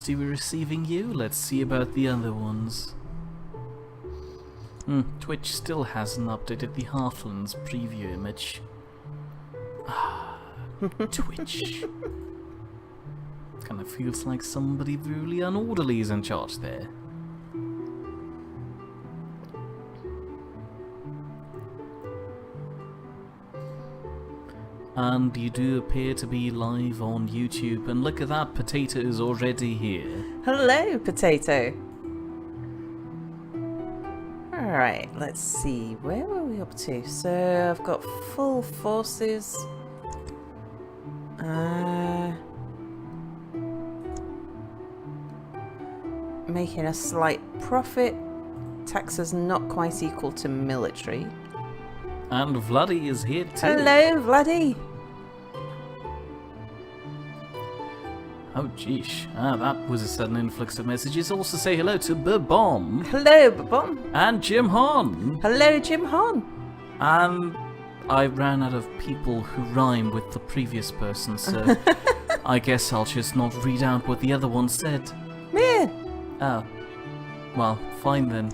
to be receiving you. Let's see about the other ones. Twitch still hasn't updated the Hearthlands preview image. Twitch. Kinda feels like somebody really unorderly is in charge there. And you do appear to be live on YouTube, and look at that, Potato is already here. Hello, Potato. Alright, let's see, where were we up to? So, I've got full forces. Making a slight profit. Taxes not quite equal to military. And Vladdy is here too. Hello, Vladdy. Oh, geesh. That was a sudden influx of messages. Also say hello to Bobom. Hello, Bobom. And Jim Hon. Hello, Jim Hon. And I ran out of people who rhyme with the previous person, so I guess I'll just not read out what the other one said. Yeah. Oh. Well, fine then.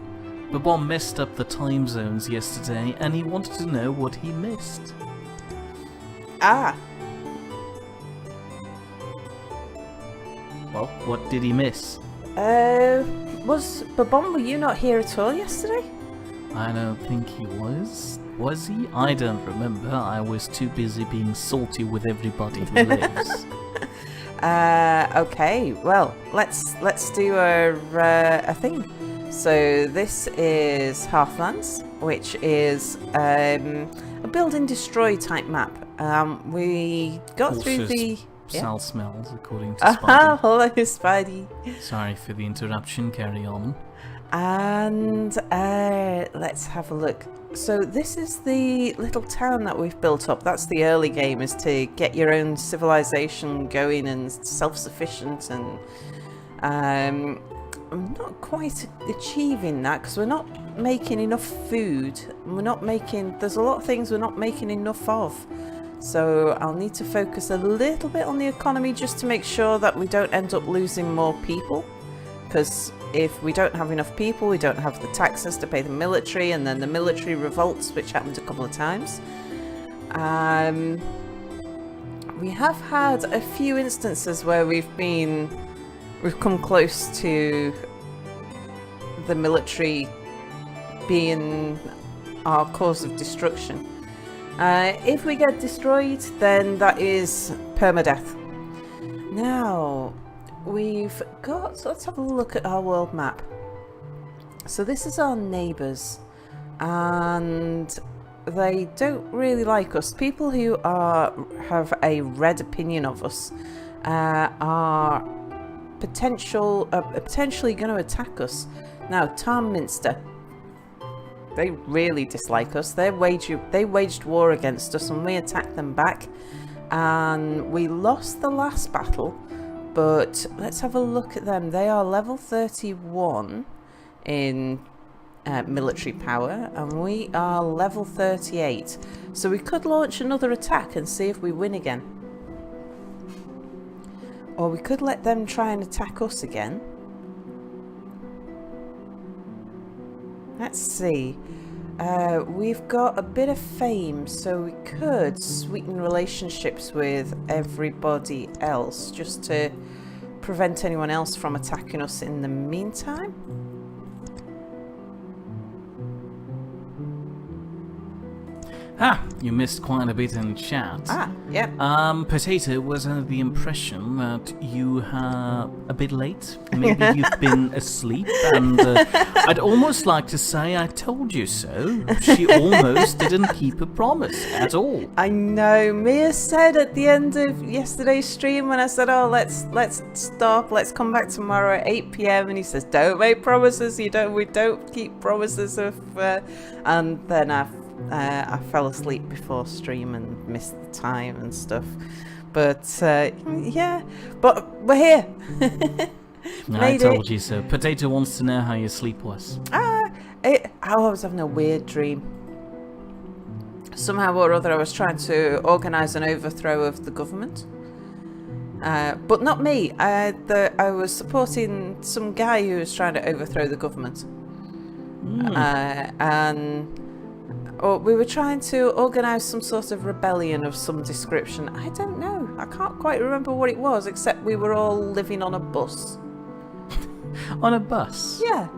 Bobom messed up the time zones yesterday, and he wanted to know what he missed. Ah. Well, what did he miss? Was Bobom, were you not here at all yesterday? I don't think he was. Was he? I don't remember. I was too busy being salty with everybody who lives. Okay. Well, let's do a thing. So this is Hearthlands, which is a build and destroy type map. We got through the Sal smells, according to Spidey. Hello, Spidey. Sorry for the interruption. Carry on. And let's have a look. So this is the little town that we've built up. That's the early game, is to get your own civilization going and self-sufficient. And I'm not quite achieving that because we're not making enough food. There's a lot of things we're not making enough of. So I'll need to focus a little bit on the economy just to make sure that we don't end up losing more people. Because if we don't have enough people, we don't have the taxes to pay the military, and then the military revolts, which happened a couple of times. We have had a few instances where we've come close to the military being our cause of destruction. If we get destroyed, then that is permadeath. Now, let's have a look at our world map. So this is our neighbours, and they don't really like us. People who have a red opinion of us are potentially going to attack us. Now, Tarnminster, they really dislike us. They waged war against us, and we attacked them back, and we lost the last battle. But let's have a look at them. They are level 31 in military power, and we are level 38. So we could launch another attack and see if we win again. Or we could let them try and attack us again. Let's see. We've got a bit of fame, so we could sweeten relationships with everybody else just to prevent anyone else from attacking us in the meantime. You missed quite a bit in chat. Yeah. Potato was under the impression that you are a bit late. Maybe you've been asleep, and I'd almost like to say I told you so. She almost didn't keep a promise at all. I know. Mia said at the end of yesterday's stream when I said, "Oh, let's stop. Let's come back tomorrow at 8 p.m." and he says, "Don't make promises. We don't keep promises of." And then I fell asleep before stream and missed the time and stuff. But yeah, but we're here. I told you so. Potato wants to know how your sleep was. I was having a weird dream. Somehow or other I was trying to organise an overthrow of the government. But not me. I was supporting some guy who was trying to overthrow the government. And we were trying to organise some sort of rebellion of some description. I don't know. I can't quite remember what it was, except we were all living on a bus. On a bus? Yeah.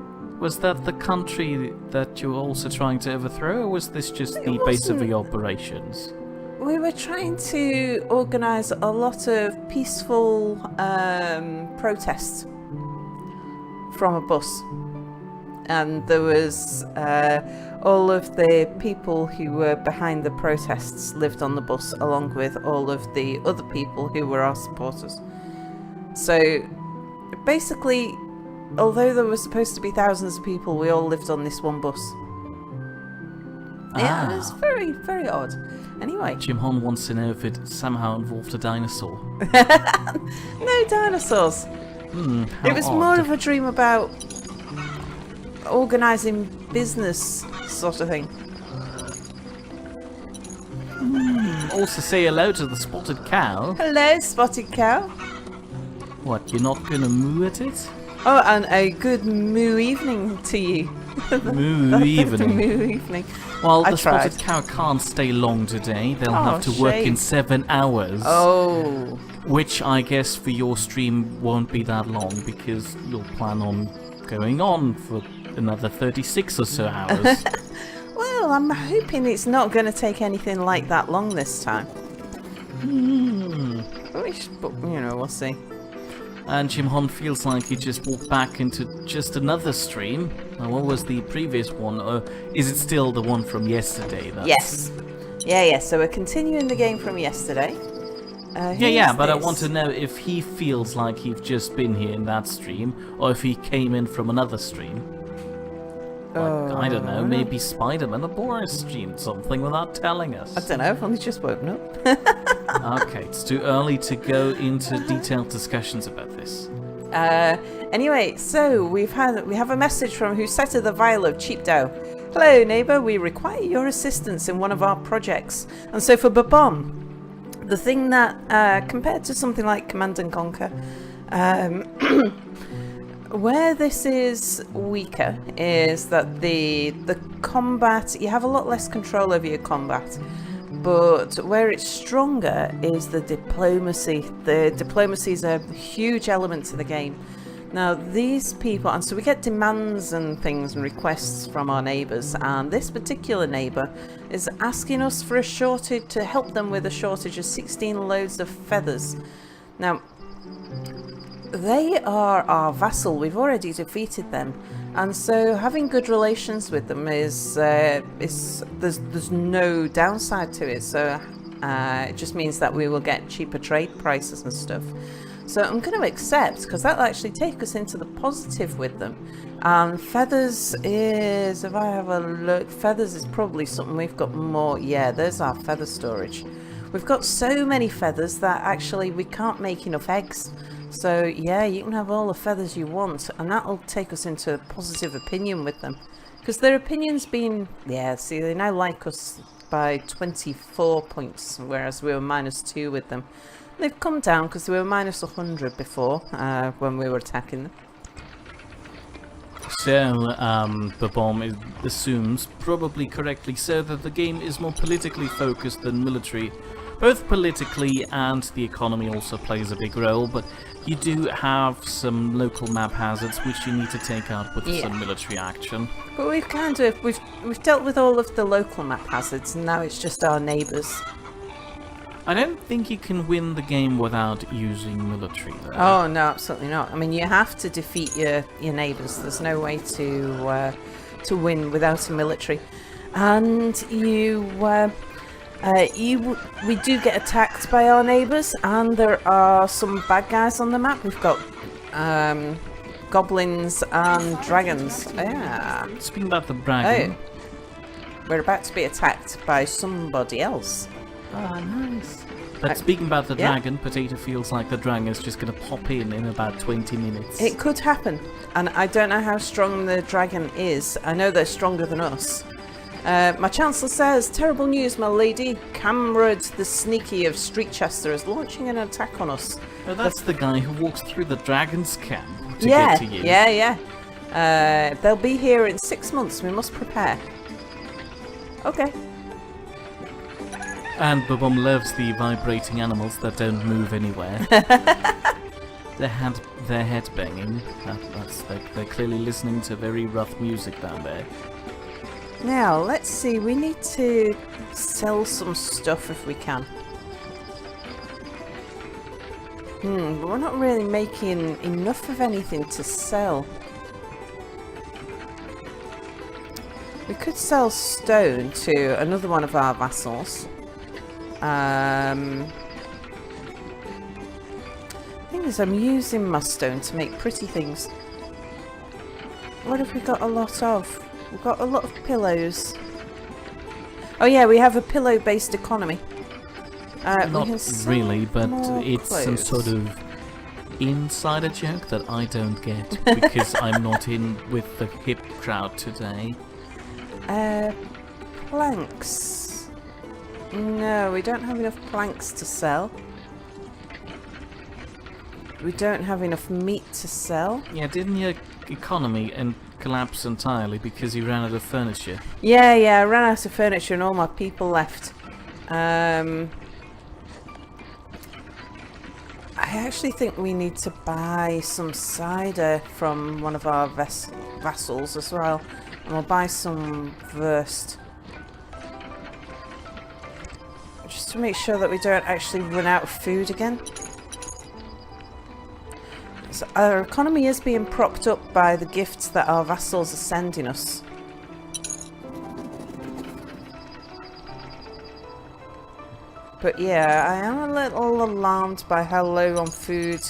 Was that the country that you were also trying to overthrow, or was this just the base of wasn't. the operations? We were trying to organise a lot of peaceful protests from a bus. And there was all of the people who were behind the protests lived on the bus, along with all of the other people who were our supporters. So basically, although there were supposed to be thousands of people, we all lived on this one bus. Yeah, it was very, very odd. Anyway. Jim Hon wants to know if it somehow involved a dinosaur. No dinosaurs. It was more of a dream about organising business sort of thing. Also say hello to the spotted cow. Hello, spotted cow. What, you're not gonna moo at it? Oh, and a good moo evening to you. Moo evening. Moo evening. Well, I the tried. spotted cow can't stay long today. They'll Oh, have to work in shame. 7 hours. Oh. Which I guess for your stream won't be that long, because you'll plan on going on for another 36 or so hours. Well, I'm hoping it's not going to take anything like that long this time. But, you know, we'll see. And Jim Hon feels like he just walked back into just another stream. Now, what was the previous one? Or is it still the one from yesterday? Yes. Yeah. So we're continuing the game from yesterday. But I want to know if he feels like he's just been here in that stream, or if he came in from another stream. Like, I don't know, maybe Spider-Man or Boris streamed something without telling us. I don't know, I've only just woken up. Okay, it's too early to go into detailed discussions about this. Anyway, so we have a message from Husetta the Vile of Cheapdow. Hello, neighbour, we require your assistance in one of our projects. And so for Babom, the thing that, compared to something like Command and Conquer, where this is weaker is that the combat, you have a lot less control over your combat. But where it's stronger is the diplomacy. The diplomacy is a huge element to the game. Now, these people, and so we get demands and things and requests from our neighbours, and this particular neighbour is asking us for a shortage, to help them with a shortage of 16 loads of feathers. Now, they are our vassal. We've already defeated them, and so having good relations with them is there's no downside to it. So it just means that we will get cheaper trade prices and stuff. So I'm going to accept, because that'll actually take us into the positive with them. And feathers is, if I have a look, feathers is probably something we've got more. Yeah, there's our feather storage. We've got so many feathers that actually we can't make enough eggs. So yeah, you can have all the feathers you want, and that'll take us into a positive opinion with them. Because their opinion's been, see, they now like us by 24 points, whereas we were -2 with them. They've come down because they were -100 before, when we were attacking them. So, Babom assumes, probably correctly so, that the game is more politically focused than military. Both politically and the economy also plays a big role, but you do have some local map hazards which you need to take out with some military action. But we've we've dealt with all of the local map hazards, and now it's just our neighbours. I don't think you can win the game without using military, though. Oh no, absolutely not. I mean, you have to defeat your neighbours. There's no way to win without a military. And we do get attacked by our neighbours, and there are some bad guys on the map. We've got goblins and dragons. Yeah. Speaking about the dragon. Oh, we're about to be attacked by somebody else. Oh, nice. But speaking about the dragon, Potato feels like the dragon is just going to pop in about 20 minutes. It could happen, and I don't know how strong the dragon is. I know they're stronger than us. My Chancellor says, terrible news, my lady. Camrad the Sneaky of Streetchester is launching an attack on us. Oh, that's the guy who walks through the dragon's camp to Yeah, get to you. yeah. They'll be here in 6 months. We must prepare. Okay. And Babom loves the vibrating animals that don't move anywhere. They're head banging. They're clearly listening to very rough music down there. Now, let's see. We need to sell some stuff if we can. But we're not really making enough of anything to sell. We could sell stone to another one of our vassals. Thing is, I'm using my stone to make pretty things. What have we got a lot of? We've got a lot of pillows. Oh yeah, we have a pillow-based economy. Not really, but it's some clothes. sort of insider joke that I don't get because I'm not in with the hip crowd today. Planks. No, we don't have enough planks to sell. We don't have enough meat to sell. Yeah, didn't your economy collapse entirely because you ran out of furniture? Yeah, I ran out of furniture and all my people left. I actually think we need to buy some cider from one of our vassals as well. And we'll buy some first. Just to make sure that we don't actually run out of food again. So our economy is being propped up by the gifts that our vassals are sending us. But yeah, I am a little alarmed by how low on food,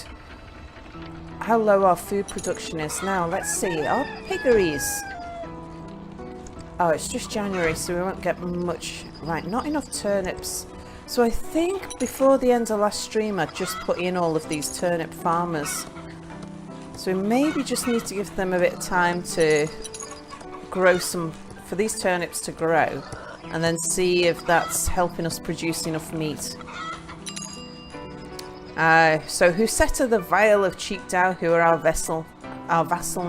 how low our food production is now. Let's see, our piggeries. Oh, it's just January, so we won't get much. Right, not enough turnips. So I think before the end of last stream, I just put in all of these turnip farmers. So we maybe just need to give them a bit of time to grow some, for these turnips to grow. And then see if that's helping us produce enough meat. So Husetta the Vial of Cheekdow, who are our vassal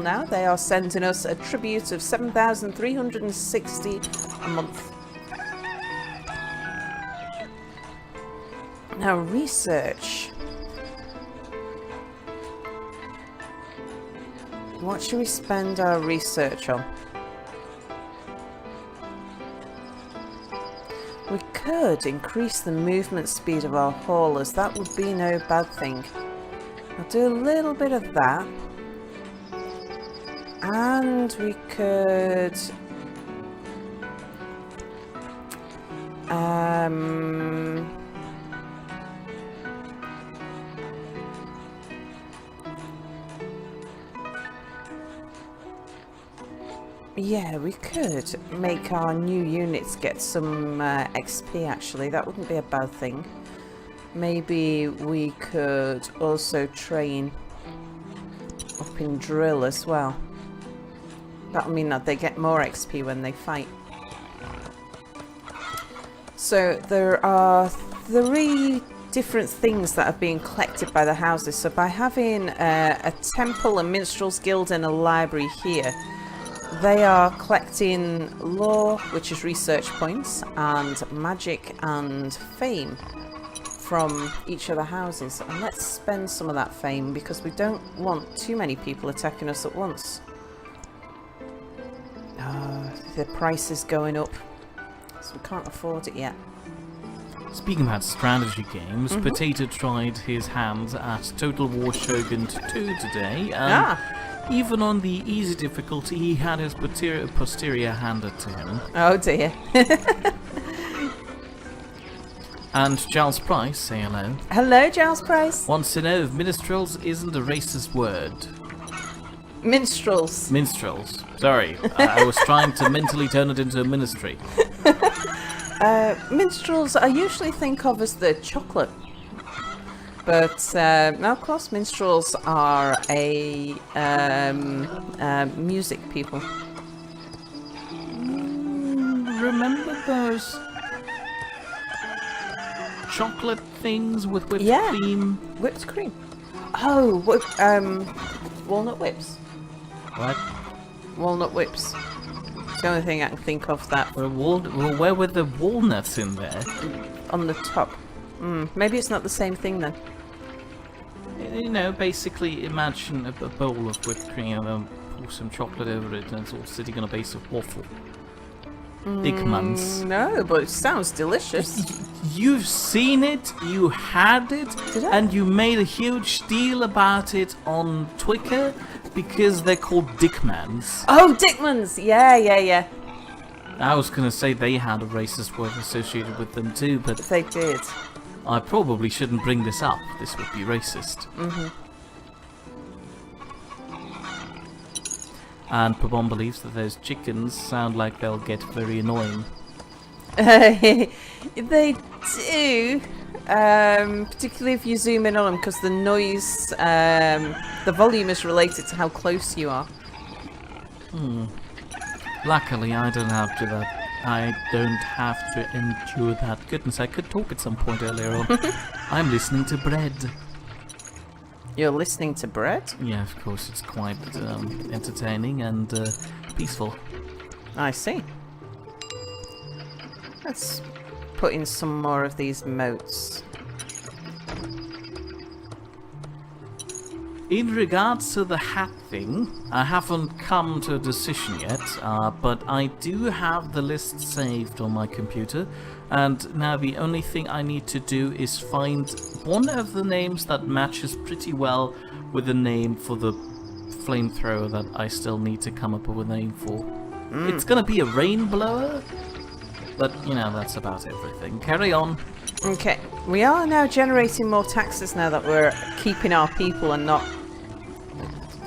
now, they are sending us a tribute of 7,360 a month. Now research. What should we spend our research on? We could increase the movement speed of our haulers. That would be no bad thing. I'll do a little bit of that. And we could... yeah, we could make our new units get some XP actually. That wouldn't be a bad thing. Maybe we could also train up in drill as well. That'll mean that they get more XP when they fight. So there are 3 different things that are being collected by the houses. So by having a temple, a minstrels guild and a library here, they are collecting lore, which is research points, and magic and fame from each of the houses. And let's spend some of that fame because we don't want too many people attacking us at once. The price is going up, so we can't afford it yet. Speaking about strategy games, Potato tried his hand at Total War Shogun 2 today. Even on the easy difficulty, he had his posterior handed to him. Oh dear. And Giles Price, say hello. Hello, Giles Price. Wants to know if minstrels isn't a racist word. Minstrels. Minstrels. Sorry, I was trying to mentally turn it into a ministry. Minstrels I usually think of as the chocolate. But now, of course, minstrels are a music people. remember those chocolate things with whipped cream? Whipped cream. Oh, walnut whips. What? Walnut whips. It's the only thing I can think of that. Well, where were the walnuts in there? On the top. Maybe it's not the same thing then. You know, basically imagine a bowl of whipped cream and pour some chocolate over it and it's all sitting on a base of waffle. Dickmans. No, but it sounds delicious. You've seen it, you had it, Did I? and you made a huge deal about it on Twitter because they're called Dickmans. Oh, Dickmans! Yeah. I was gonna say they had a racist word associated with them too, but They did. I probably shouldn't bring this up. This would be racist. And Pabon believes that those chickens sound like they'll get very annoying. They do. Particularly if you zoom in on them, because the noise, the volume is related to how close you are. Luckily, I don't have to that. I don't have to endure that. Goodness, I could talk at some point earlier on. I'm listening to bread. You're listening to bread? Yeah, of course, it's quite entertaining and peaceful. I see. Let's put in some more of these moats. In regards to the hat thing, I haven't come to a decision yet, but I do have the list saved on my computer, and now the only thing I need to do is find one of the names that matches pretty well with the name for the flamethrower that I still need to come up with a name for. It's gonna be a rain blower, but you know, that's about everything. Carry on. Okay, we are now generating more taxes now that we're keeping our people and not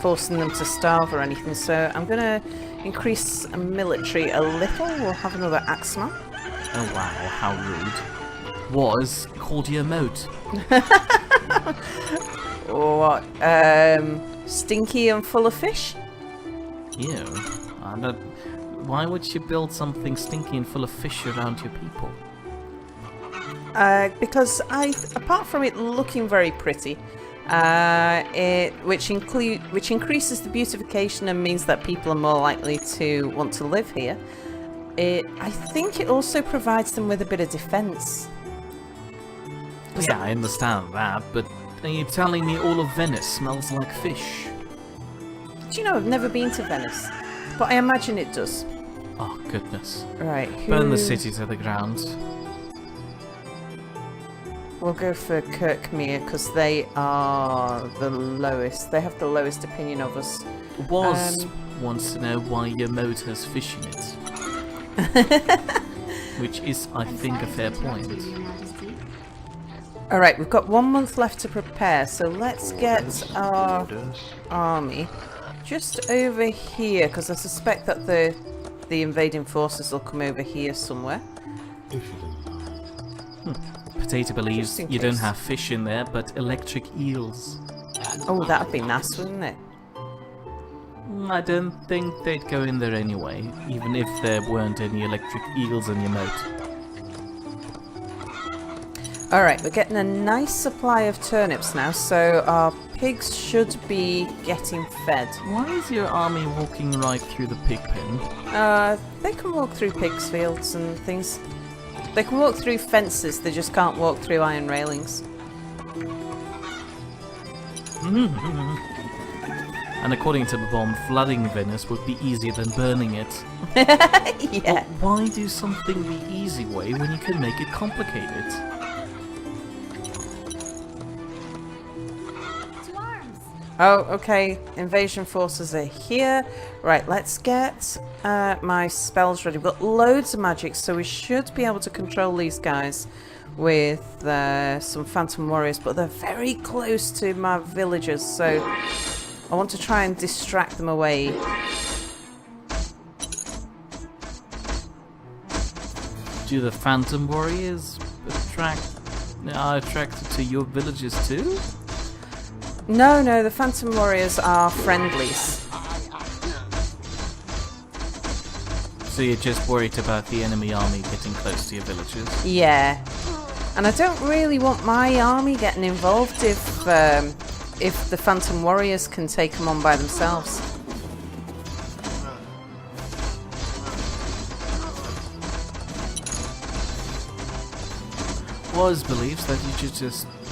forcing them to starve or anything, so I'm going to increase military a little. We'll have another axeman. Oh wow, how rude. Was called your moat. What? Stinky and full of fish? Ew. Why would you build something stinky and full of fish around your people? Because apart from it looking very pretty, which increases the beautification and means that people are more likely to want to live here, I think it also provides them with a bit of defense. Yeah, I understand that, but are you telling me all of Venice smells like fish? Do you know, I've never been to Venice, but I imagine it does. Oh, goodness. Right, Burn the city to the ground. We'll go for Kirkmere because they are the lowest. They have the lowest opinion of us. Was wants to know why your moat has fish in it. Which is, I think, a fair point. Alright, we've got 1 month left to prepare, so let's get our army just over here, because I suspect that the invading forces will come over here somewhere. Potato believes you don't have fish in there, but electric eels. Oh, that'd be nice, wouldn't it? I don't think they'd go in there anyway, even if there weren't any electric eels in your moat. Alright, we're getting a nice supply of turnips now, so our pigs should be getting fed. Why is your army walking right through the pig pen? They can walk through pigs' fields and things. They can walk through fences, they just can't walk through iron railings. And according to the bomb, flooding Venice would be easier than burning it. Yeah. But why do something the easy way when you can make it complicated? Oh, okay. Invasion forces are here. Right, let's get my spells ready. We've got loads of magic, so we should be able to control these guys with some phantom warriors, but they're very close to my villagers, so I want to try and distract them away. Do the phantom warriors are attracted to your villagers too? No, the phantom warriors are friendlies. So you're just worried about the enemy army getting close to your villages? Yeah. And I don't really want my army getting involved if the Phantom Warriors can take them on by themselves. Was believes that you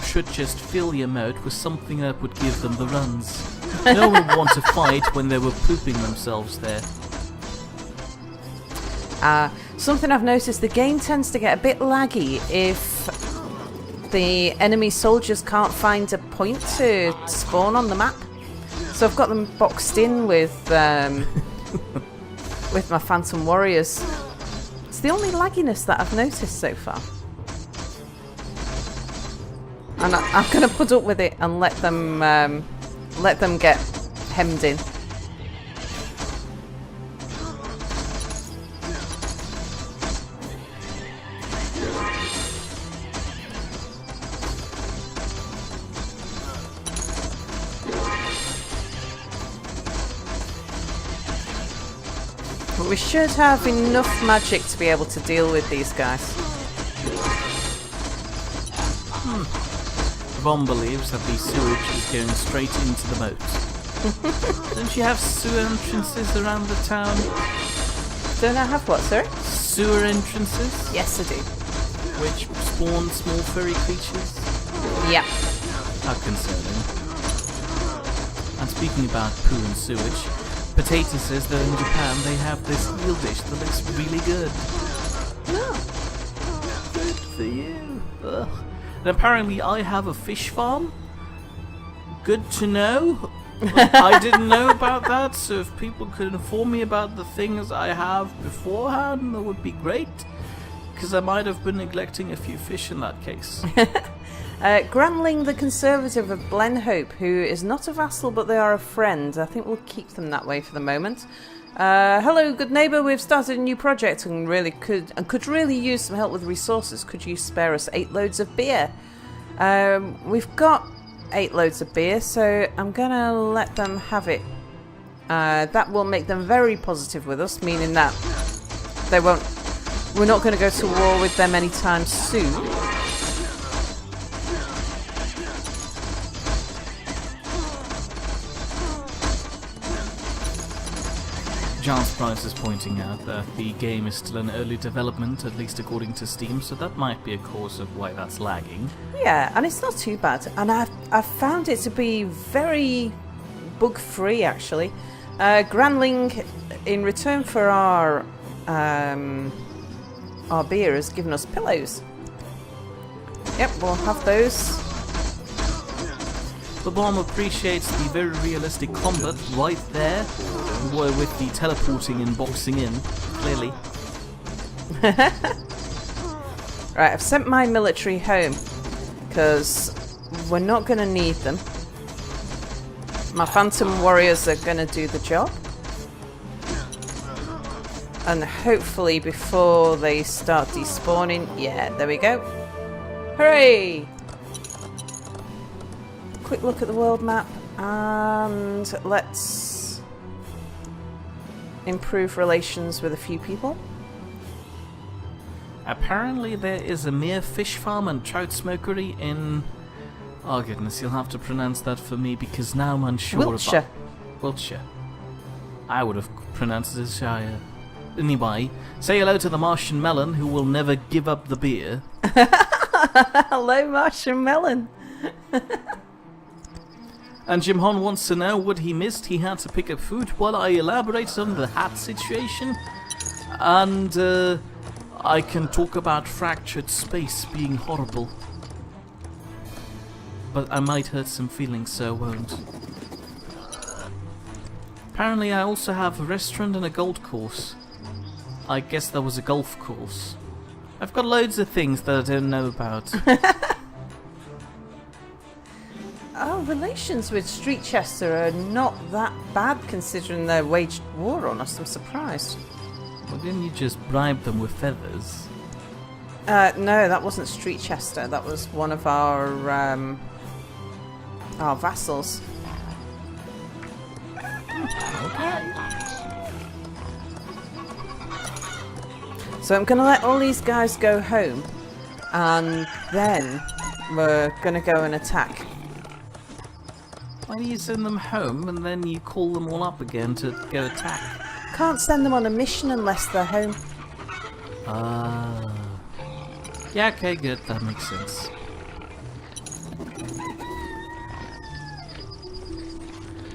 should just fill your moat with something that would give them the runs. No one would want to fight when they were pooping themselves there. Something I've noticed, the game tends to get a bit laggy if the enemy soldiers can't find a point to spawn on the map. So I've got them boxed in with with my Phantom Warriors. It's the only lagginess that I've noticed so far. And I'm going to put up with it and let them get hemmed in. But we should have enough magic to be able to deal with these guys. Ron believes that the sewage is going straight into the moat. Don't you have sewer entrances around the town? Don't I have what, sir? Sewer entrances? Yes, I do. Which spawn small furry creatures? Yeah. How concerning. And speaking about poo and sewage, Potato says that in Japan they have this eel dish that looks really good. No. Good for you. Ugh. And apparently I have a fish farm. Good to know. I didn't know about that, so if people could inform me about the things I have beforehand, that would be great. Because I might have been neglecting a few fish in that case. Granling the Conservative of Blenhope, who is not a vassal but they are a friend. I think we'll keep them that way for the moment. Hello, good neighbour. We've started a new project and could really use some help with resources. Could you spare us 8 loads of beer? We've got 8 loads of beer, so I'm gonna let them have it. That will make them very positive with us, meaning that they won't. We're not going to go to war with them anytime soon. John's Price is pointing out that the game is still in early development, at least according to Steam, so that might be a cause of why that's lagging. Yeah, and it's not too bad. And I've found it to be very bug-free, actually. Granling, in return for our beer, has given us pillows. Yep, we'll have those. The bomb appreciates the very realistic combat right there, with the teleporting and boxing in, clearly. Right, I've sent my military home, because we're not going to need them. My Phantom Warriors are going to do the job. And hopefully before they start despawning, yeah, there we go. Hooray! Quick look at the world map, and let's improve relations with a few people. Apparently there is a mere fish farm and trout smokery in... Oh goodness, you'll have to pronounce that for me because now I'm unsure Wiltshire. about... Wiltshire. I would have pronounced it as Shire. Anyway, say hello to the Martian Melon who will never give up the beer. Hello, Martian Melon. And Jim Hon wants to know what he missed. He had to pick up food while I elaborated on the hat situation. And I can talk about fractured space being horrible. But I might hurt some feelings, so I won't. Apparently I also have a restaurant and a golf course. I guess that was a golf course. I've got loads of things that I don't know about. Our relations with Street Chester are not that bad considering they waged war on us. I'm surprised. Well, didn't you just bribe them with feathers? No, that wasn't Street Chester. That was one of our vassals. Okay. So I'm going to let all these guys go home, and then we're going to go and attack. Why do you send them home and then you call them all up again to go attack? Can't send them on a mission unless they're home. Yeah, okay, good. That makes sense.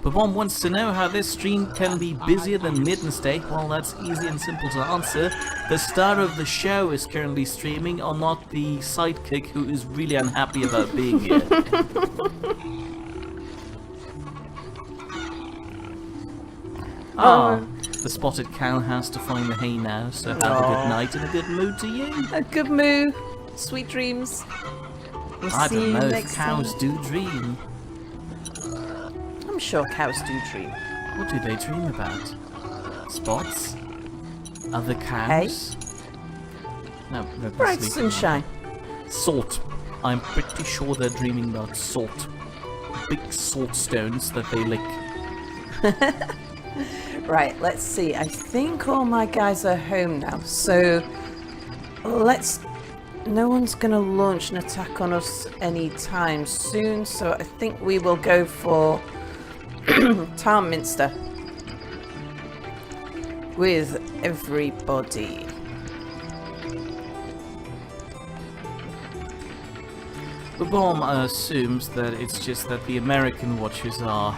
But one wants to know how this stream can be busier than Nidd Day. Well, that's easy and simple to answer. The star of the show is currently streaming, or not the sidekick who is really unhappy about being here. The spotted cow has to find the hay now, so have a good night and a good mood to you. A good mood. Sweet dreams. We'll I see don't you know if next cows time. do dream. I'm sure cows do dream. What do they dream about? Spots? Other cows? No, they're Bright sleeping. sunshine. Salt. I'm pretty sure they're dreaming about salt. Big salt stones that they lick. Right, let's see. I think all my guys are home now, so no one's gonna launch an attack on us anytime soon, so I think we will go for Tarnminster with everybody. The bomb assumes that it's just that the American watches are,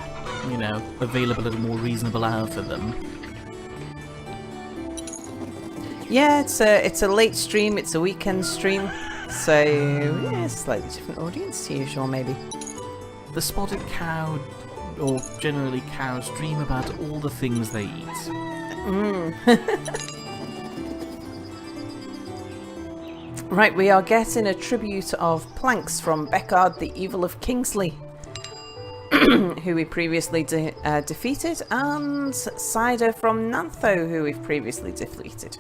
you know, available at a more reasonable hour for them. Yeah, it's a late stream, it's a weekend stream, so yeah, slightly different audience to usual maybe. The spotted cow, or generally cows, dream about all the things they eat. Right, we are getting a tribute of planks from Beckard, the Evil of Kingsley, who we previously defeated, and cider from Nantho, who we've previously defeated.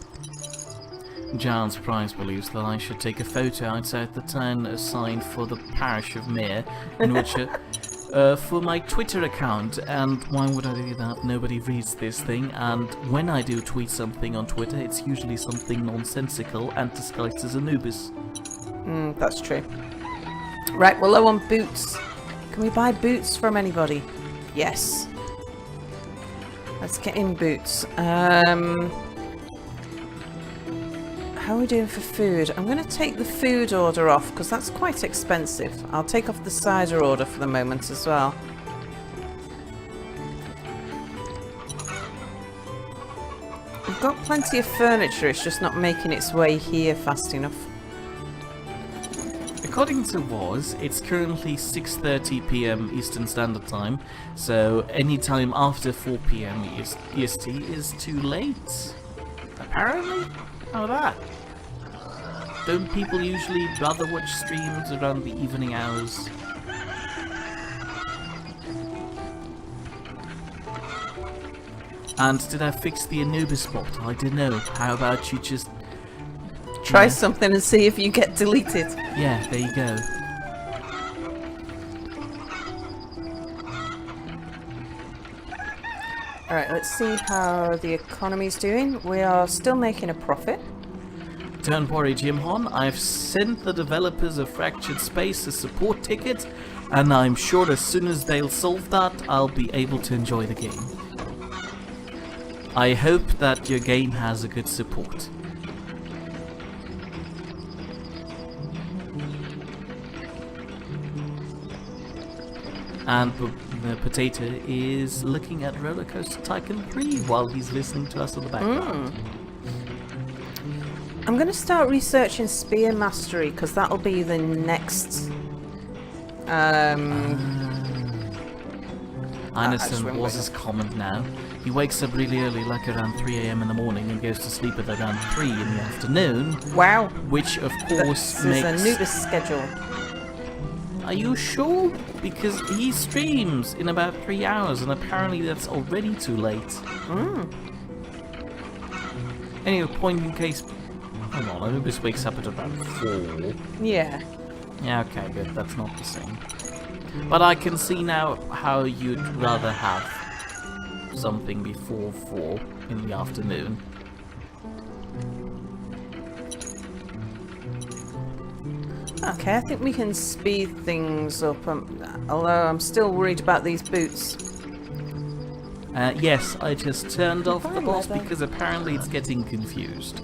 Giles Price believes that I should take a photo outside the town assigned for the parish of Mere, in which for my Twitter account, and why would I do that? Nobody reads this thing, and when I do tweet something on Twitter, it's usually something nonsensical and disguised as Anubis. That's true. Right, we're low on boots. Can we buy boots from anybody? Yes. Let's get in boots. How are we doing for food? I'm going to take the food order off because that's quite expensive. I'll take off the cider order for the moment as well. We've got plenty of furniture, it's just not making its way here fast enough. According to Woz, it's currently 6:30 PM Eastern Standard Time, so any time after 4 PM EST is too late. Apparently? How that? Don't people usually rather watch streams around the evening hours? And did I fix the Anubis spot? I don't know. How about you just... Try something and see if you get deleted. Yeah, there you go. Alright, let's see how the economy's doing. We are still making a profit. Don't worry, Jim Hon. I've sent the developers of Fractured Space a support ticket, and I'm sure as soon as they'll solve that, I'll be able to enjoy the game. I hope that your game has a good support. And the potato is looking at Roller Coaster Tycoon 3 while he's listening to us in the background. I'm going to start researching Spear Mastery because that'll be the next. I understand Waz's comment now. He wakes up really early, like around 3 AM in the morning, and goes to sleep at around 3 in the afternoon. Wow. Which, of course, This makes... is a Anubis schedule. Are you sure? Because he streams in about 3 hours, and apparently that's already too late. Anyway, point in case... Hold on, Anubis wakes up at about 4. Yeah. Yeah, okay, good. That's not the same. But I can see now how you'd rather have something before 4 in the afternoon. Okay, I think we can speed things up, although I'm still worried about these boots. Yes, I just turned off the Fine, boss leather. because apparently it's getting confused.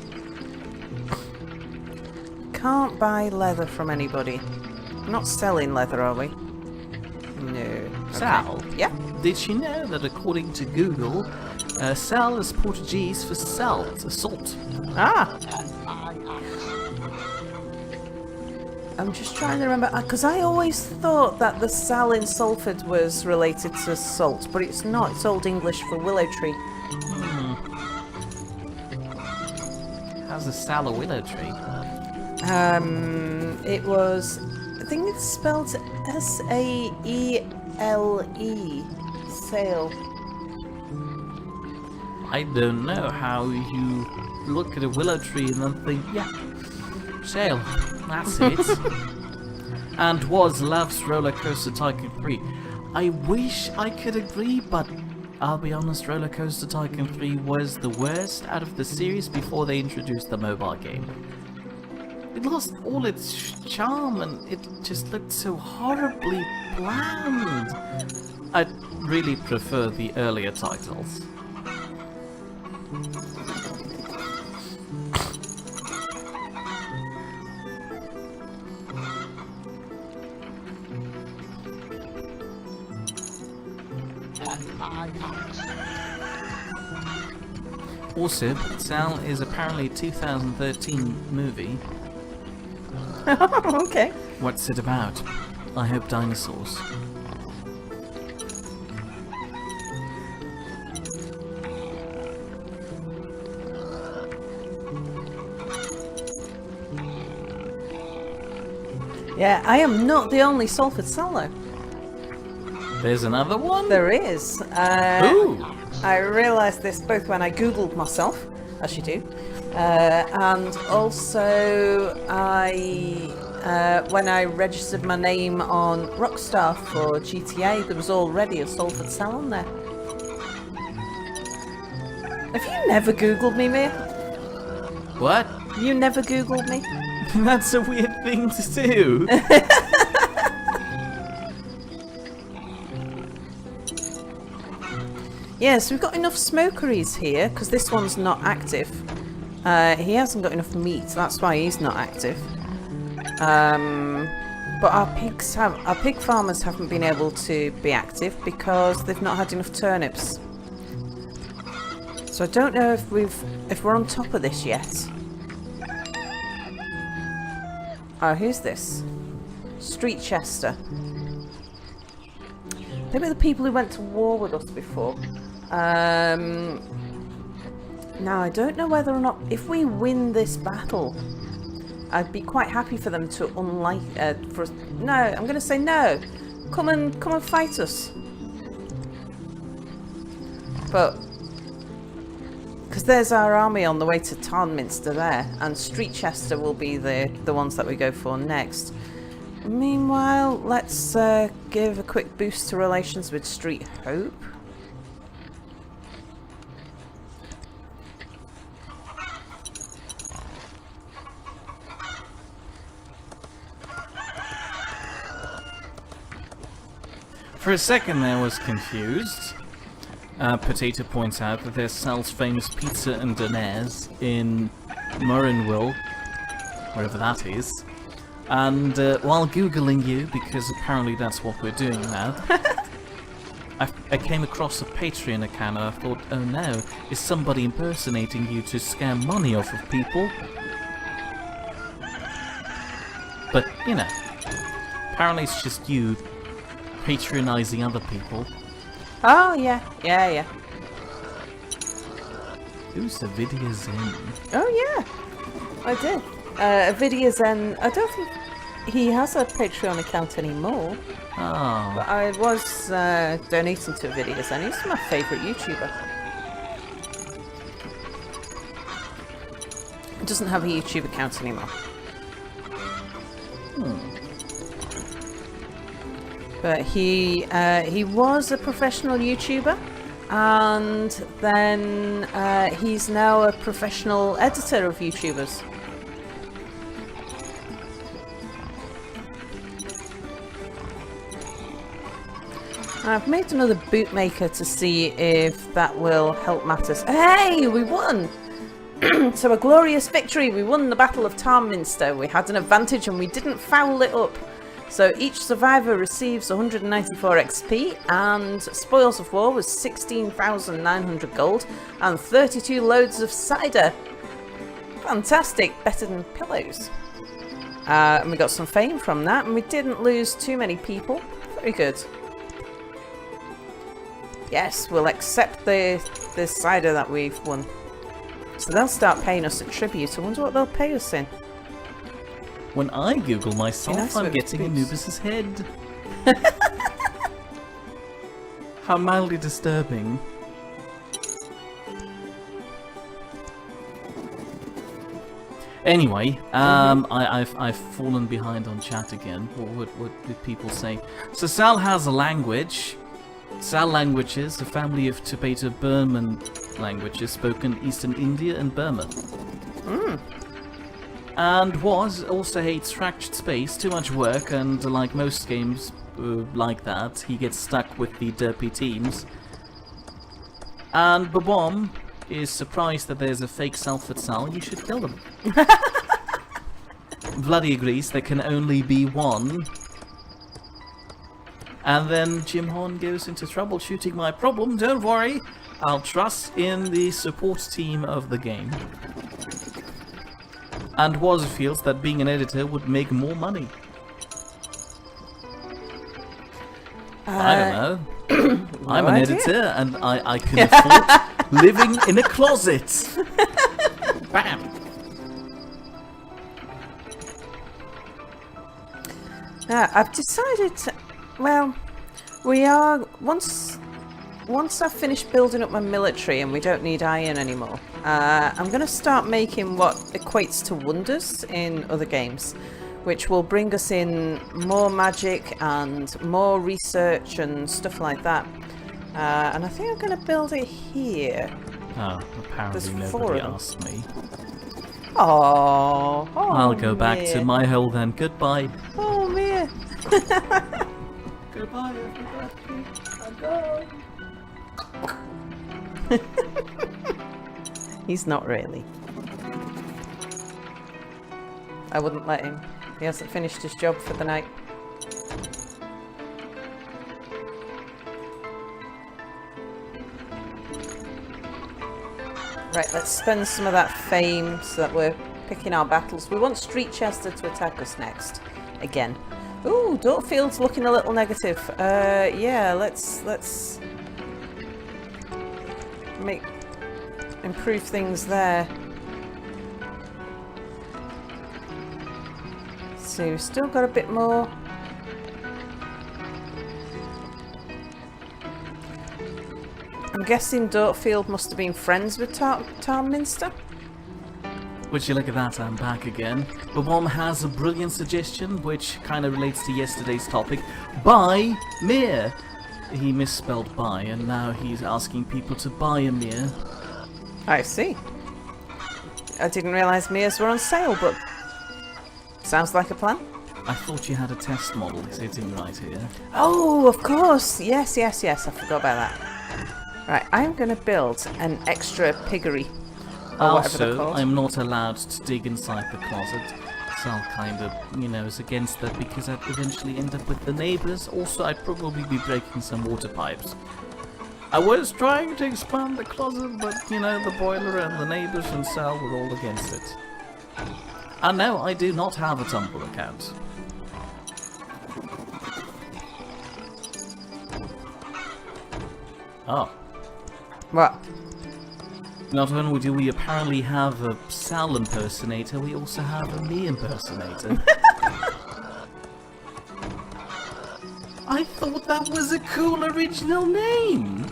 Can't buy leather from anybody. We're not selling leather, are we? No. Okay. Sal? Yeah? Did you know that according to Google, sal is Portuguese for salt? Ah! I'm just trying to remember, because I always thought that the sal in Salford was related to salt, but it's not. It's Old English for willow tree. How's a sal a willow tree? It was, I think it's spelled S-A-E-L-E, sail. I don't know how you look at a willow tree and then think, yeah, sail, that's it. And was Love's Roller Coaster Tycoon 3. I wish I could agree, but I'll be honest, Roller Coaster Tycoon 3 was the worst out of the series before they introduced the mobile game. It lost all its charm and it just looked so horribly bland. I really prefer the earlier titles. Also, Sal is apparently a 2013 movie. Okay. What's it about? I hope dinosaurs. Yeah, I am not the only Salford seller. There's another one? There is. Ooh! I realised this both when I googled myself, as you do, and also when I registered my name on Rockstar for GTA, there was already a Salford cell on there. Have you never googled me, Mia? What? You never googled me? That's a weird thing to do. Yes, we've got enough smokeries here, because this one's not active. He hasn't got enough meat, that's why he's not active. But our pig farmers haven't been able to be active because they've not had enough turnips. So I don't know if we're on top of this yet. Oh, who's this? Street Chester. They were the people who went to war with us before. Now I don't know whether or not, if we win this battle, I'd be quite happy for them to no, I'm going to say no. Come and fight us. But because there's our army on the way to Tarnminster there, and Street Chester will be the ones that we go for next. Meanwhile, let's give a quick boost to relations with Street Hope. For a second there, I was confused. Potato points out that there's Sal's famous pizza and donaires in Murrenville, wherever that is. And while Googling you, because apparently that's what we're doing now, I came across a Patreon account and I thought, oh no, is somebody impersonating you to scam money off of people? But, you know, apparently it's just you patronizing other people. Oh, yeah. Who's the video Zen? Oh, yeah. I did. Video Zen, I don't think he has a Patreon account anymore. Oh. But I was donating to Video Zen. He's my favourite YouTuber. He doesn't have a YouTube account anymore. But he was a professional YouTuber, and then he's now a professional editor of YouTubers. I've made another bootmaker to see if that will help matters. Hey, we won! So a glorious victory. We won the Battle of Tarminster. We had an advantage and we didn't foul it up. So each survivor receives 194 XP and spoils of war was 16,900 gold and 32 loads of cider. Fantastic, better than pillows. And we got some fame from that and we didn't lose too many people. Very good. Yes, we'll accept the cider that we've won. So they'll start paying us a tribute. I wonder what they'll pay us in. When I Google myself, Nice I'm with getting boots. Anubis's head. How mildly disturbing. Anyway, I've fallen behind on chat again. What did people say? So Sal has a language. Sal languages, a family of Tibeto-Burman languages spoken in Eastern India and Burma. And Woz also hates fractured space, too much work, and like most games like that, he gets stuck with the derpy teams. And Babom is surprised that there's a fake Salford Sal. You should kill them. Vladdy agrees there can only be one. And then Jim Horn goes into troubleshooting my problem. Don't worry, I'll trust in the support team of the game. And Woz feels that being an editor would make more money. I don't know. I'm an editor and I can afford living in a closet. Bam! I've decided to, well, we are, once I've finished building up my military and we don't need iron anymore, I'm going to start making what equates to wonders in other games, which will bring us in more magic and more research and stuff like that. And I think I'm going to build it here. Oh, apparently There's 4 nobody of them. asked me. Oh, I'll go back to my hole then. Goodbye. Oh, Mia. Goodbye, everybody. I'm gone. He's not really. I wouldn't let him. He hasn't finished his job for the night. Right, let's spend some of that fame so that we're picking our battles. We want Street Chester to attack us next. Again. Ooh, Dortfield's looking a little negative. Yeah, let's improve things there. So we've still got a bit more. I'm guessing Dortfield must have been friends with Tarminster. Would you look at that, I'm back again. Babom has a brilliant suggestion, which kind of relates to yesterday's topic. Buy Mir! He misspelled buy, and now he's asking people to buy a Mir. I see. I didn't realise Mirs were on sale, but sounds like a plan. I thought you had a test model sitting right here. Oh, of course. Yes, yes, yes. I forgot about that. Right, I'm going to build an extra piggery. Or whatever they're Also, called. I'm not allowed to dig inside the closet. Sal kind of, is against that because I'd eventually end up with the neighbors. Also, I'd probably be breaking some water pipes. I was trying to expand the closet, but, the boiler and the neighbors and Sal were all against it. And no, I do not have a Tumblr account. Oh. What? Not only do we apparently have a Sal impersonator, we also have a me impersonator. I thought that was a cool original name!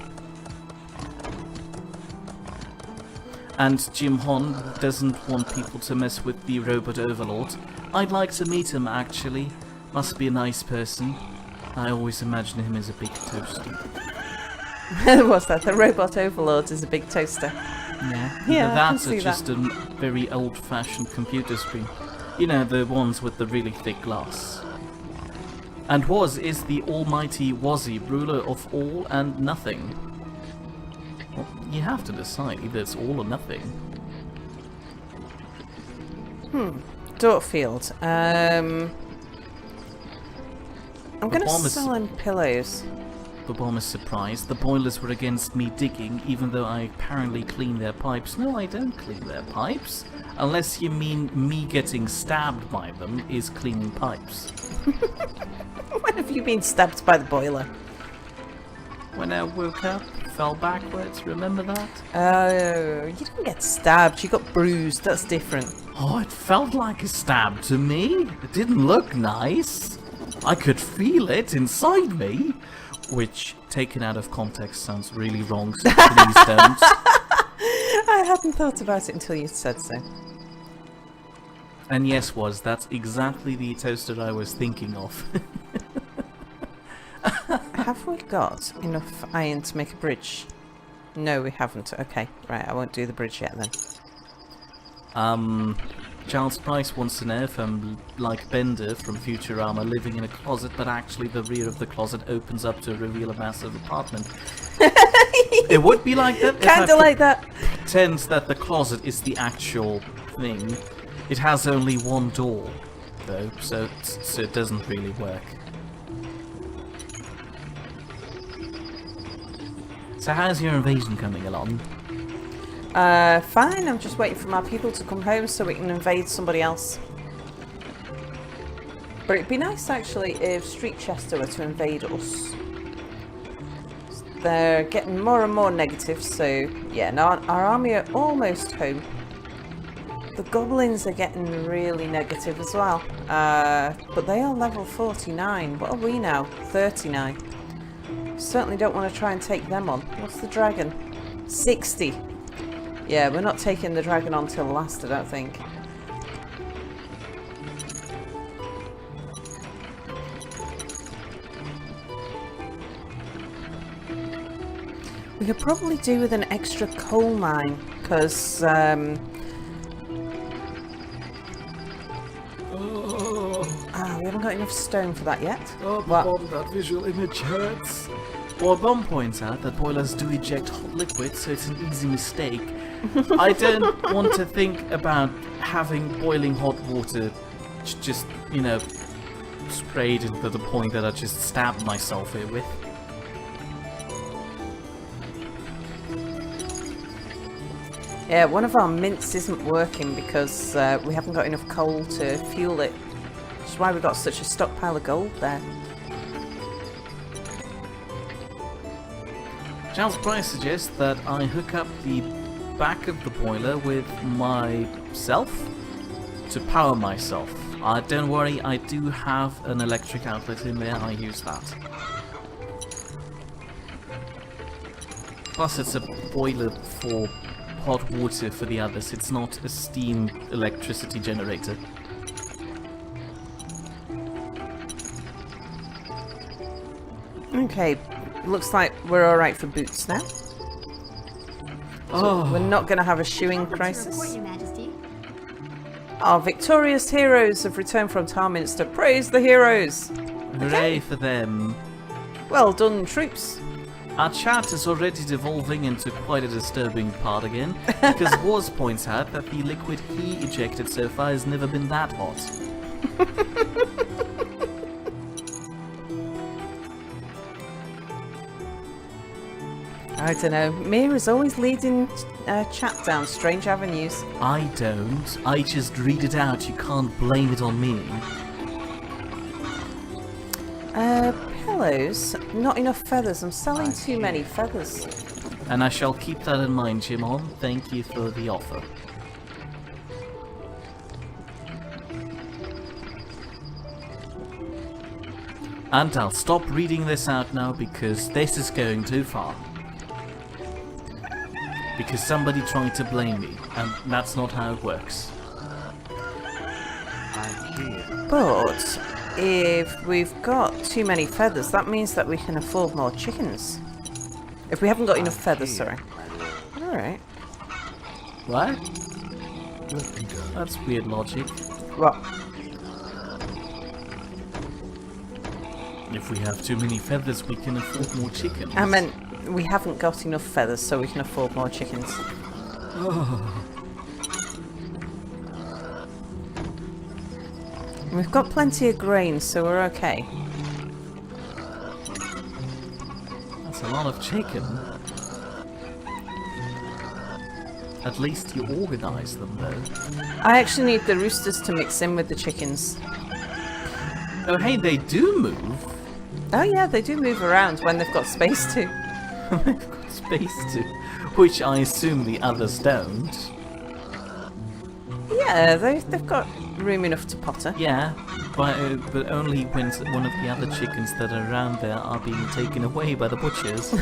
And Jim Hon doesn't want people to mess with the robot overlord. I'd like to meet him, actually. Must be a nice person. I always imagine him as a big toaster. What's that? The robot overlord is a big toaster. Yeah, Yeah, either I that can or see just a very old-fashioned computer screen. The ones with the really thick glass. And is the almighty Wazzy, ruler of all and nothing. Well, you have to decide, either it's all or nothing. Dortfield. I'm going to sell him pillows. The bomb is surprised. The boilers were against me digging, even though I apparently clean their pipes. No, I don't clean their pipes. Unless you mean me getting stabbed by them is cleaning pipes. When have you been stabbed by the boiler? When I woke up, fell backwards, remember that? Oh, you didn't get stabbed, you got bruised, that's different. Oh, it felt like a stab to me. It didn't look nice. I could feel it inside me. Which, taken out of context, sounds really wrong, so please don't. I hadn't thought about it until you said so. And yes, that's exactly the toaster I was thinking of. Have we got enough iron to make a bridge? No, we haven't. Okay, right, I won't do the bridge yet then. Charles Price wants to know if I'm like Bender from Futurama, living in a closet, but actually the rear of the closet opens up to reveal a massive apartment. It would be like that. Kinda like that. Pretends that the closet is the actual thing. It has only one door, though, so it doesn't really work. So how's your invasion coming along? Fine, I'm just waiting for my people to come home so we can invade somebody else. But it'd be nice actually if Street Chester were to invade us. They're getting more and more negative, so yeah, now our army are almost home. The goblins are getting really negative as well. But they are level 49. What are we now? 39. Certainly don't want to try and take them on. What's the dragon? 60. Yeah, we're not taking the dragon on till last, I don't think. We could probably do with an extra coal mine, because we haven't got enough stone for that yet. Oh, What? that visual image hurts. Well, Bomb points out that boilers do eject hot liquid, so it's an easy mistake. I don't want to think about having boiling hot water just, you know, sprayed into the point that I just stabbed myself here with. Yeah, one of our mints isn't working because we haven't got enough coal to fuel it. Which is why we've got such a stockpile of gold there. Charles Price suggests that I hook up the back of the boiler with myself to power myself. Don't worry, I do have an electric outlet in there, I use that. Plus it's a boiler for hot water for the others, it's not a steam electricity generator. Okay, looks like we're alright for boots now. So we're not going to have a shoeing crisis. Your Majesty. Our victorious heroes have returned from Tarminster. Praise the heroes! Hooray for them. Well done, troops. Our chat is already devolving into quite a disturbing part again, because Wars points out that the liquid he ejected so far has never been that hot. I don't know. Mira's always leading chat down strange avenues. I don't. I just read it out. You can't blame it on me. Pillows? Not enough feathers. I'm selling too many feathers. And I shall keep that in mind, Jimon. Thank you for the offer. And I'll stop reading this out now because this is going too far. Because somebody tried to blame me, and that's not how it works. But if we've got too many feathers, that means that we can afford more chickens. If we haven't got enough feathers, sorry. Alright. What? That's weird logic. What? If we have too many feathers, we can afford more chickens. I meant we haven't got enough feathers, so we can afford more chickens. Oh. We've got plenty of grain, so we're okay. That's a lot of chicken. At least you organise them, though. I actually need the roosters to mix in with the chickens. Oh, hey, they do move. Oh yeah, they do move around when they've got space to. They've got space to, which I assume the others don't. Yeah, they've got room enough to potter. Yeah, but only when one of the other chickens that are around there are being taken away by the butchers.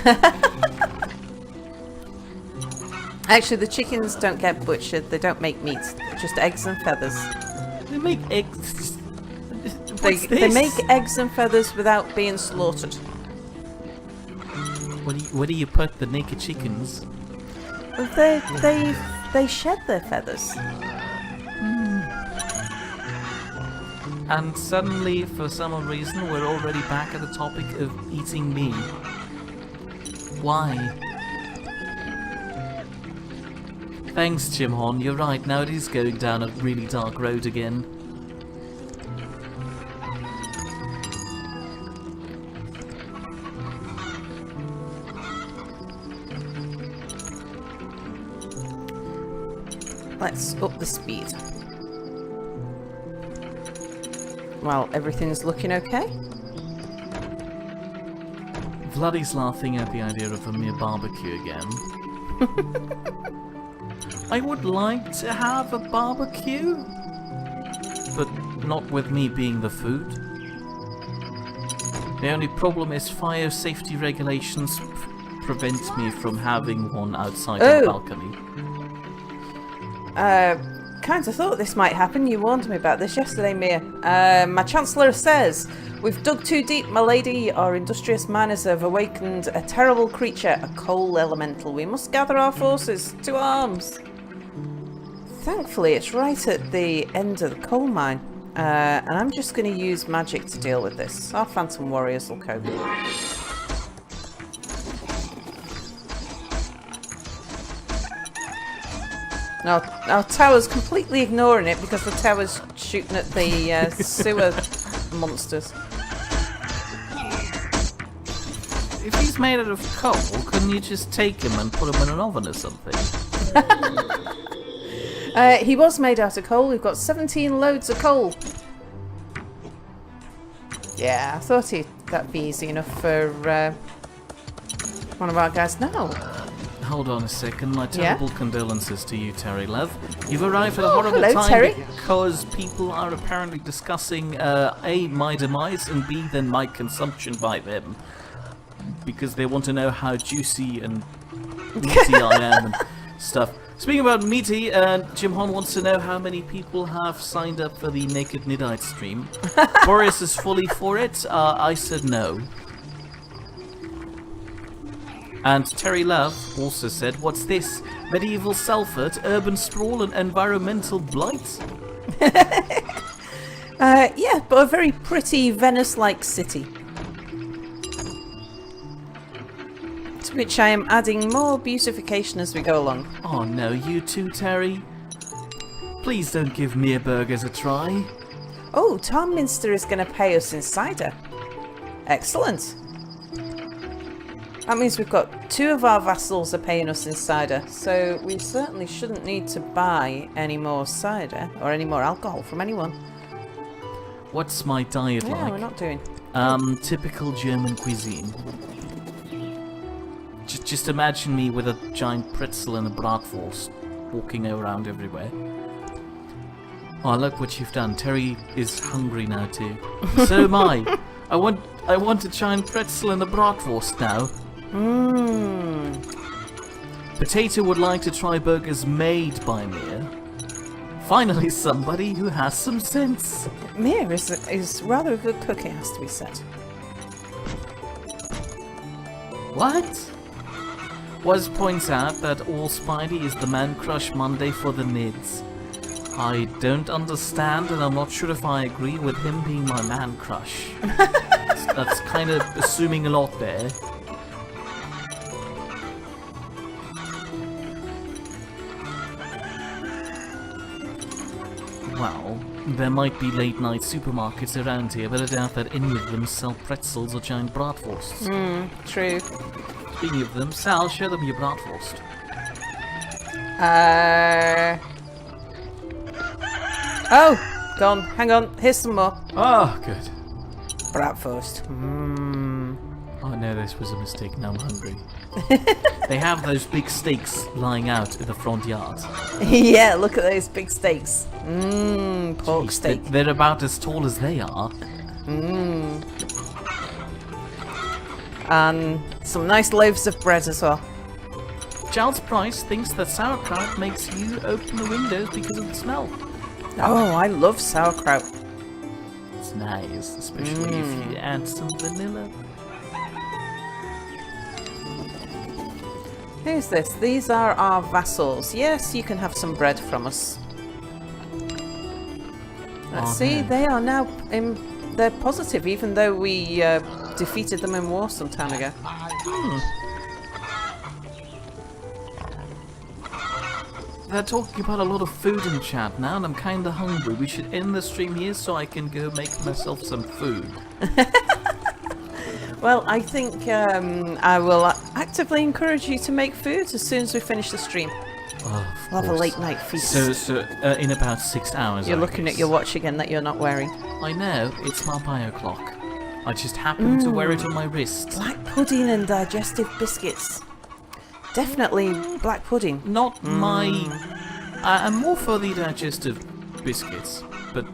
Actually, the chickens don't get butchered. They don't make meat. Just eggs and feathers. They make eggs. They make eggs and feathers without being slaughtered. Where do you put the naked chickens? Well, they shed their feathers. And suddenly, for some reason, we're already back at the topic of eating meat. Why? Thanks, Jim Hon. You're right. Now it is going down a really dark road again. Let's up the speed. Well, everything's looking okay. Vladdy's laughing at the idea of a mere barbecue again. I would like to have a barbecue, but not with me being the food. The only problem is fire safety regulations prevent me from having one outside the balcony. Kind of thought this might happen. You warned me about this yesterday, Mia. My Chancellor says, "We've dug too deep, my lady. Our industrious miners have awakened a terrible creature, a coal elemental. We must gather our forces to arms." Thankfully, it's right at the end of the coal mine. And I'm just going to use magic to deal with this. Our Phantom Warriors will cope. Now, our tower's completely ignoring it because the tower's shooting at the sewer monsters. If he's made out of coal, couldn't you just take him and put him in an oven or something? He was made out of coal. We've got 17 loads of coal. Yeah, I thought that'd be easy enough for one of our guys. No. Hold on a second. My terrible condolences to you, Terry Love. You've arrived at a horrible hello, time Terry. because people are apparently discussing A, my demise, and B, then my consumption by them. Because they want to know how juicy and meaty I am and stuff. Speaking about meaty, Jim Hon wants to know how many people have signed up for the Naked Niddite stream. Boris is fully for it. I said no. And Terry Love also said, "What's this? Medieval Salford, urban sprawl and environmental blight?" Yeah, but a very pretty Venice-like city. To which I am adding more beautification as we go along. Oh no, you too, Terry. Please don't give mere burgers a try. Oh, Tarminster is going to pay us in cider. Excellent. That means we've got 2 of our vassals are paying us in cider, so we certainly shouldn't need to buy any more cider or any more alcohol from anyone. What's my diet like? Yeah, we're not doing. Typical German cuisine. Just imagine me with a giant pretzel and a bratwurst walking around everywhere. Oh, look what you've done. Terry is hungry now too. So am I. I want a giant pretzel and a bratwurst now. Potato would like to try burgers made by Mia. Finally, somebody who has some sense. Mia is rather a good cook, it has to be said. What? Waz points out that All Spidey is the man crush Monday for the Nidds. I don't understand, and I'm not sure if I agree with him being my man crush. That's kind of assuming a lot there. Well, there might be late-night supermarkets around here, but I doubt that any of them sell pretzels or giant bratwursts. True. Speaking of them, Sal, show them your bratwurst. Oh, gone. Hang on. Here's some more. Oh, good. Bratwurst. Oh no, this was a mistake. Now I'm hungry. They have those big steaks lying out in the front yard. Yeah, look at those big steaks. Pork Jeez, steak. They're about as tall as they are. And some nice loaves of bread as well. Giles Price thinks that sauerkraut makes you open the windows because of the smell. Oh, I love sauerkraut. It's nice, especially if you add some vanilla. Who's this? These are our vassals. Yes, you can have some bread from us. Let's see, no. they are now they're positive, even though we defeated them in war some time ago. They're talking about a lot of food in chat now, and I'm kinda hungry. We should end the stream here so I can go make myself some food. Well, I think I will actively encourage you to make food as soon as we finish the stream. Oh, We'll have a late night feast. So in about 6 hours. You're I looking guess. at your watch again that you're not wearing. I know, it's my bio clock. I just happen to wear it on my wrist. Black pudding and digestive biscuits. Definitely black pudding. Not my... I'm more for the digestive biscuits, but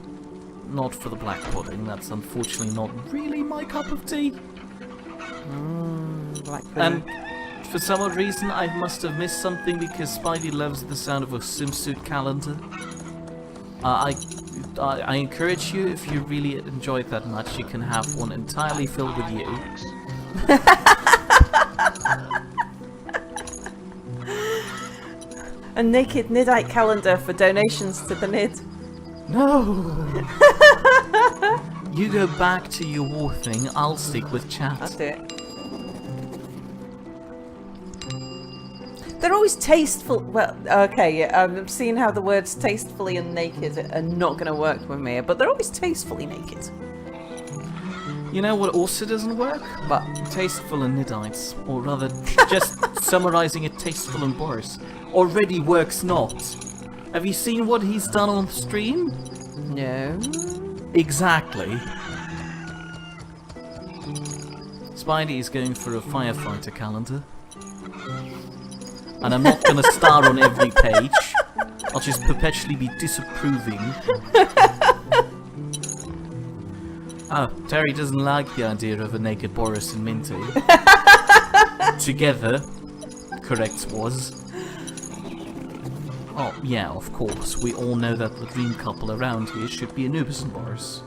not for the black pudding. That's unfortunately not really my cup of tea. Black pudding. And for some odd reason, I must have missed something because Spidey loves the sound of a swimsuit calendar. I encourage you, if you really enjoy it that much, you can have one entirely filled with you. A naked Niddite calendar for donations to the Nidd. No! You go back to your war thing, I'll stick with chat. I'll do it. They're always tasteful. Well, okay, yeah, I'm seeing how the words tastefully and naked are not going to work with me, but they're always tastefully naked. You know what also doesn't work? But Tasteful and Niddites, or rather, just summarizing it, Tasteful and Boris, already works not. Have you seen what he's done on stream? no. Exactly. Spidey is going for a firefighter calendar. And I'm not going to star on every page. I'll just perpetually be disapproving. Oh, Terry doesn't like the idea of a naked Boris and Minty. Together, correct was. Oh, yeah, of course. We all know that the dream couple around here should be Anubis and Boris.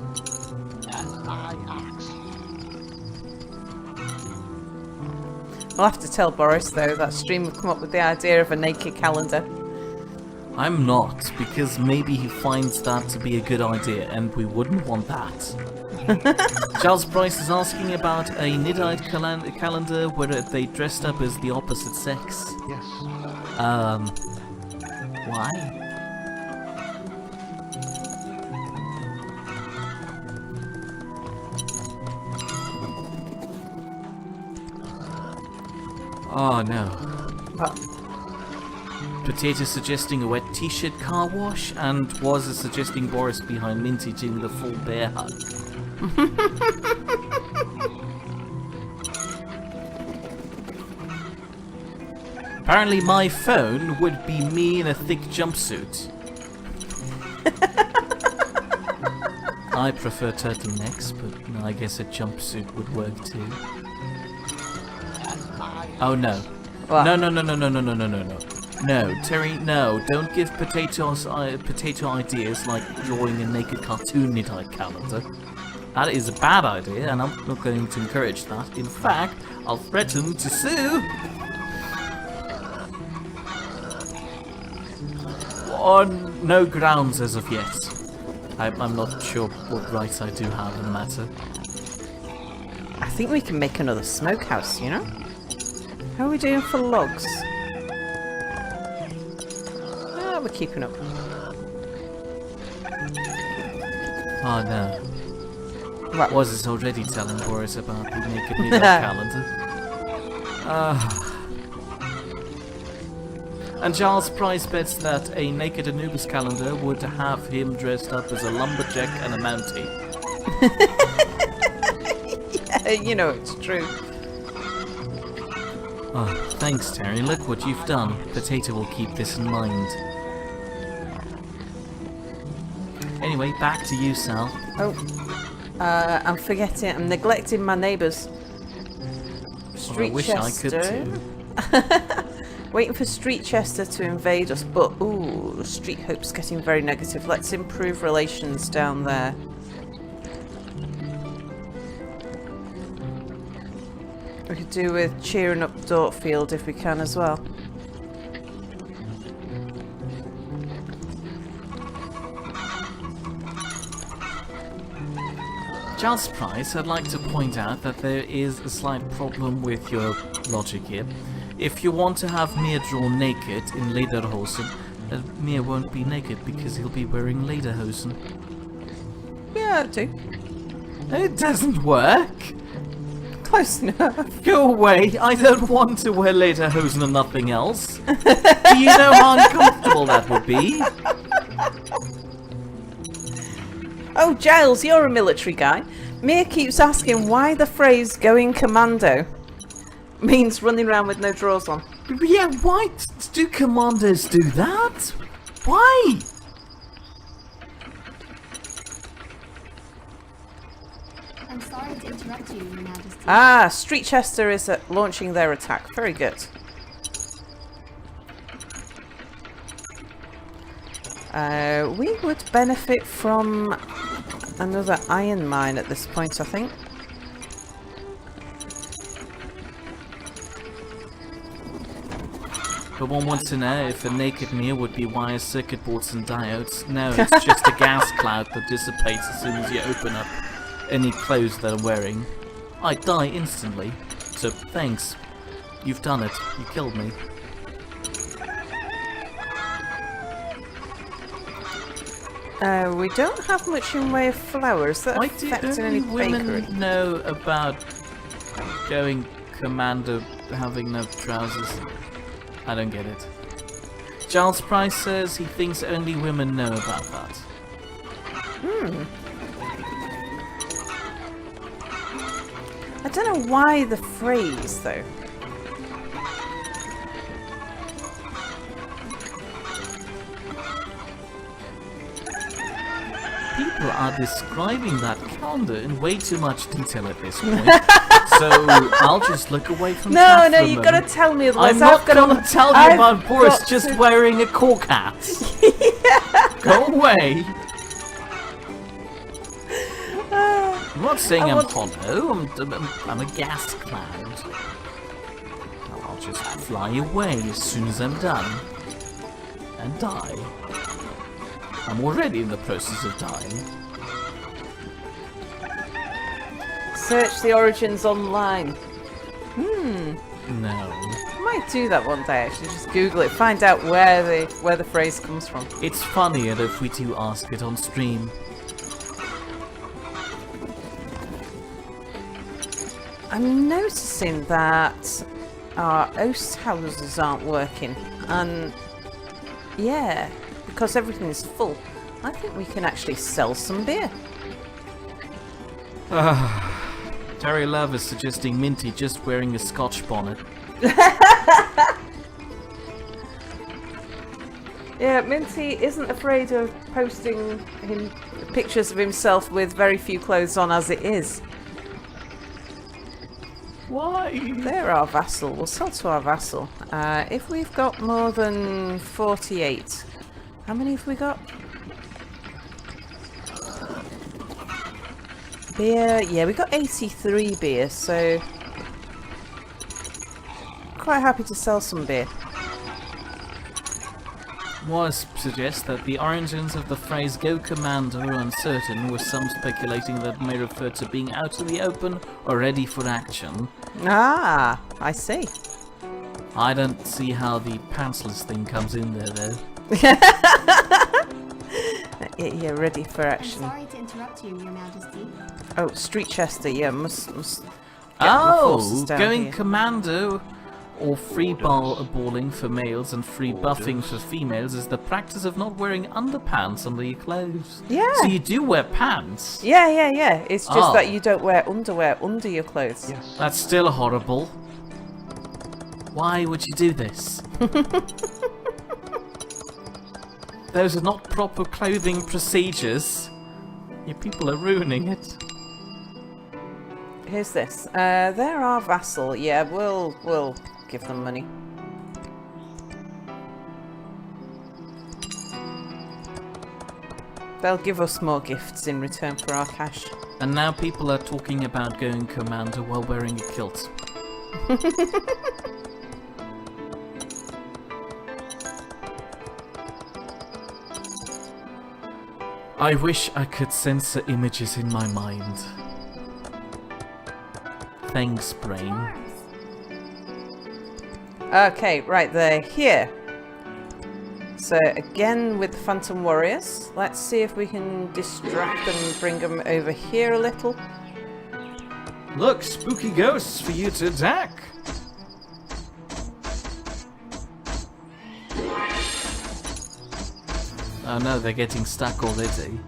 I'll have to tell Boris, though, that stream have come up with the idea of a naked calendar. I'm not, because maybe he finds that to be a good idea, and we wouldn't want that. Charles Price is asking about a Niddite calendar where they dressed up as the opposite sex. Yes. Why? Oh no. But Potato suggesting a wet t-shirt car wash, and was suggesting Boris behind Minty doing the full bear hug. Apparently my phone would be me in a thick jumpsuit. I prefer turtlenecks, but no, I guess a jumpsuit would work too. Oh no. what? No. No, Terry, no. Don't give potato ideas like drawing a naked cartoon Niddite calendar. That is a bad idea, and I'm not going to encourage that. In fact, I'll threaten to sue. On no grounds as of yet. I'm not sure what rights I do have in the matter. think we can make another smokehouse, you know? How are we doing for logs? Ah, we're keeping up. Oh no. What? Was it already telling Boris about the naked Nidd calendar? And Charles Price bets that a naked Anubis calendar would have him dressed up as a lumberjack and a mountie. Yeah, you know it's true. Oh, thanks, Terry. Look what you've done. Potato will keep this in mind. Anyway, back to you, Sal. Oh, I'm forgetting. I'm neglecting my neighbours. Well, I wish I could too. Waiting for Street Chester to invade us, but ooh, Street Hope's getting very negative. Let's improve relations down there. We could do with cheering up Dortfield if we can as well. Charles Price, I'd like to point out that there is a slight problem with your logic here. If you want to have Mir draw naked in lederhosen, Mir won't be naked because he'll be wearing lederhosen. Yeah, I do. It doesn't work! Close enough. Go away! I don't want to wear lederhosen and nothing else! Do you know how uncomfortable that would be? Oh, Giles, you're a military guy. Mir keeps asking why the phrase going commando means running around with no drawers on. Yeah, why do commandos do that? Why? I'm sorry to interrupt you, Your Majesty. Ah, Street Chester is launching their attack. Very good. We would benefit from another iron mine at this point, I think. But one wants to know if a naked Mir would be wire circuit boards and diodes. No, it's just a gas cloud that dissipates as soon as you open up any clothes that I'm wearing. I die instantly. So thanks. You've done it. You killed me. We don't have much in way of flowers that Why affect do any only women bakery. know about going commando having no trousers? I don't get it. Charles Price says he thinks only women know about that. I don't know why the phrase, though. People are describing that calendar in way too much detail at this point. So I'll just look away from No, chat no, for a you've moment. got to tell me otherwise. I'm not going to tell you I've about Boris got just to- wearing a cork hat. Go away. I'm not saying I I'm want- hollow. I'm a gas cloud. I'll just fly away as soon as I'm done. And die. I'm already in the process of dying. Search the origins online. No. I might do that one day, actually. Just Google it, find out where the phrase comes from. It's funnier if we do ask it on stream. I'm noticing that our oast houses aren't working, and yeah, because everything is full. I think we can actually sell some beer. Terry Love is suggesting Minty just wearing a Scotch bonnet. Yeah, Minty isn't afraid of posting pictures of himself with very few clothes on as it is. Why? They're our vassal. We'll sell to our vassal. If we've got more than 48, how many have we got? Beer, yeah, we got 83 beer, so quite happy to sell some beer. Was suggests that the origins of the phrase "Go Commando" are uncertain, with some speculating that it may refer to being out in the open or ready for action. Ah, I see. I don't see how the pantsless thing comes in there, though. Yeah, ready for I'm action. sorry to interrupt you, Your Majesty. Oh, Street Chester, yeah, must get my forces down going here. commando or free balling for males and free buffing for females is the practice of not wearing underpants under your clothes. Yeah. So you do wear pants. Yeah. It's just Oh. that you don't wear underwear under your clothes. That's still horrible. Why would you do this? Those are not proper clothing procedures. You people are ruining it. Here's this. They're our vassal. Yeah, we'll give them money. They'll give us more gifts in return for our cash. And now people are talking about going commando while wearing a kilt. I wish I could censor images in my mind. Thanks, brain. Okay, right, they're here. So again with the Phantom Warriors, let's see if we can distract them and bring them over here a little. Look, spooky ghosts for you to attack. Oh no, they're getting stuck already.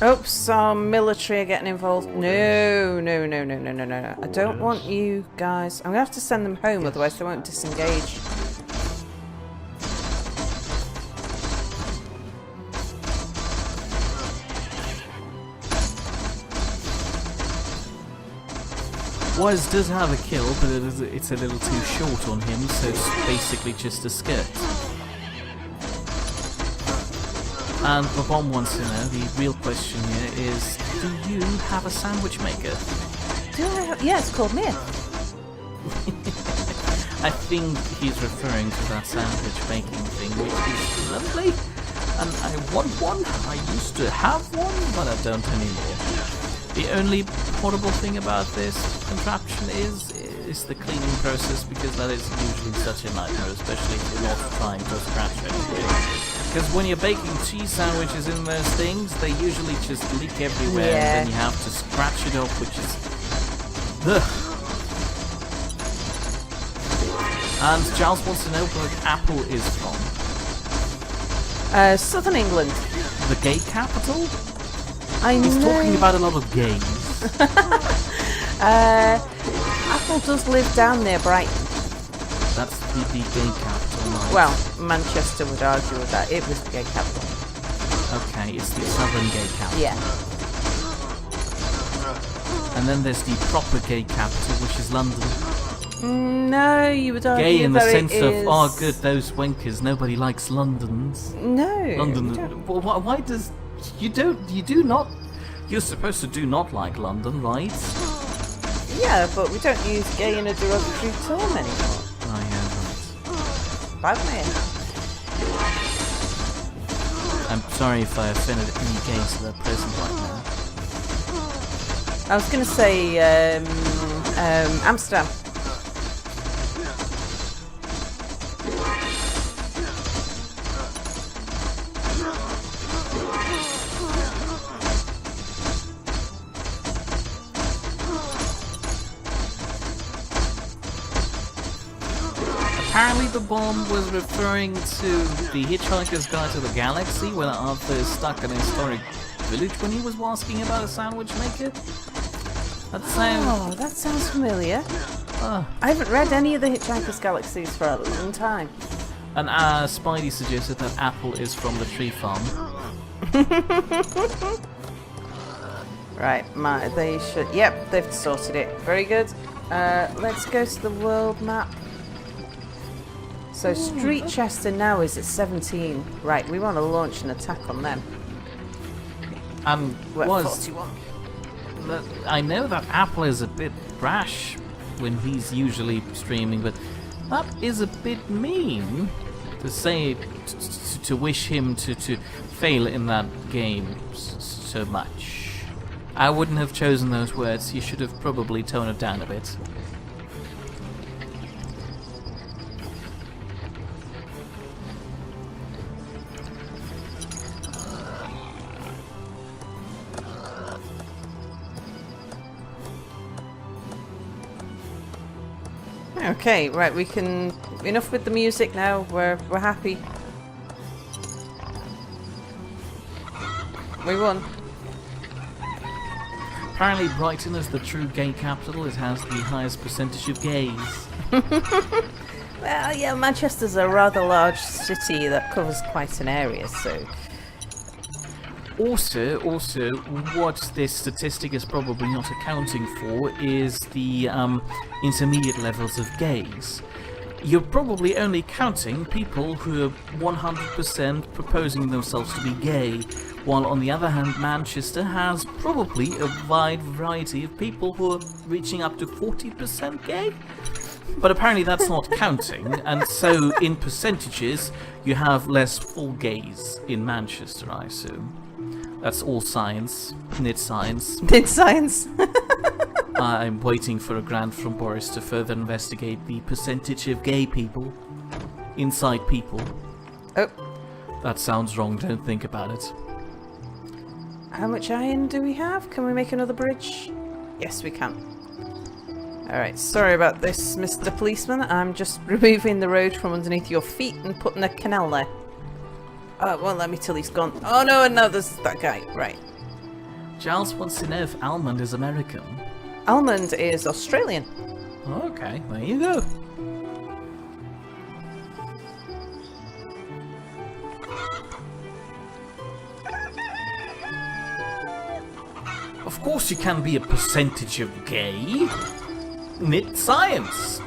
Oops, our military are getting involved. No. I don't want you guys. I'm gonna have to send them home, otherwise they won't disengage. Wise does have a kill, but it's a little too short on him, so it's basically just a skirt. And the bomb wants to know, the real question here is, do you have a sandwich maker? Do I have? Yeah, it's called Nidd. I think he's referring to that sandwich making thing, which is lovely. And I want one. I used to have one, but I don't anymore. The only horrible thing about this contraption is the cleaning process, because that is usually such a nightmare, especially if you're not trying to scratch anything. Because when you're baking cheese sandwiches in those things, they usually just leak everywhere, Yeah. and then you have to scratch it off, which is... Ugh. And Giles wants to know where Apple is from. Southern England. The gay capital? I He's know. talking about a lot of gays. Apple does live down near Brighton. That's the gay capital, right? Well, Manchester would argue with that. It was the gay capital. Okay, it's the southern gay capital. Yeah. And then there's the proper gay capital, which is London. No, you would argue Gay in the that sense it of, is... oh good, those wankers, nobody likes Londons. No. London, we don't. well, why does, you do not, you're supposed to do not like London, right? Yeah, but we don't use gay in a derogatory term anymore. Oh yeah, right. Bad man. I'm sorry if I offended any gays that are present right now. I was going to say Amsterdam. Apparently the bomb was referring to the Hitchhiker's Guide to the Galaxy, where Arthur is stuck in a historic village when he was asking about a sandwich maker. That sounds... Oh, that sounds familiar. I haven't read any of the Hitchhiker's Galaxies for a long time. And Spidey suggested that Apple is from the tree farm. Right, they should... Yep, they've sorted it. Very good. Let's go to the world map. So Street Chester now is at 17. Right, we want to launch an attack on them. We're at 41. I know that Apple is a bit brash when he's usually streaming, but that is a bit mean to say, to wish him to fail in that game so much. I wouldn't have chosen those words. You should have probably toned it down a bit. Okay, right, we can... Enough with the music now, we're happy. We won. Apparently Brighton is the true gay capital. It has the highest percentage of gays. Well, yeah, Manchester's a rather large city that covers quite an area, so... Also, what this statistic is probably not accounting for is the intermediate levels of gays. You're probably only counting people who are 100% proposing themselves to be gay, while on the other hand, Manchester has probably a wide variety of people who are reaching up to 40% gay. But apparently that's not counting, and so in percentages, you have less full gays in Manchester, I assume. That's all science. Nidd science. Nidd science. I'm waiting for a grant from Boris to further investigate the percentage of gay people inside people. Oh. That sounds wrong, don't think about it. How much iron do we have? Can we make another bridge? Yes, we can. Alright, sorry about this, Mr. Policeman. I'm just removing the road from underneath your feet and putting a canal there. Oh, it won't let me till he's gone. Oh no, there's that guy. Right. Giles wants to know if Almond is American. Almond is Australian. Okay, there you go. Of course you can be a percentage of gay. Nidd science.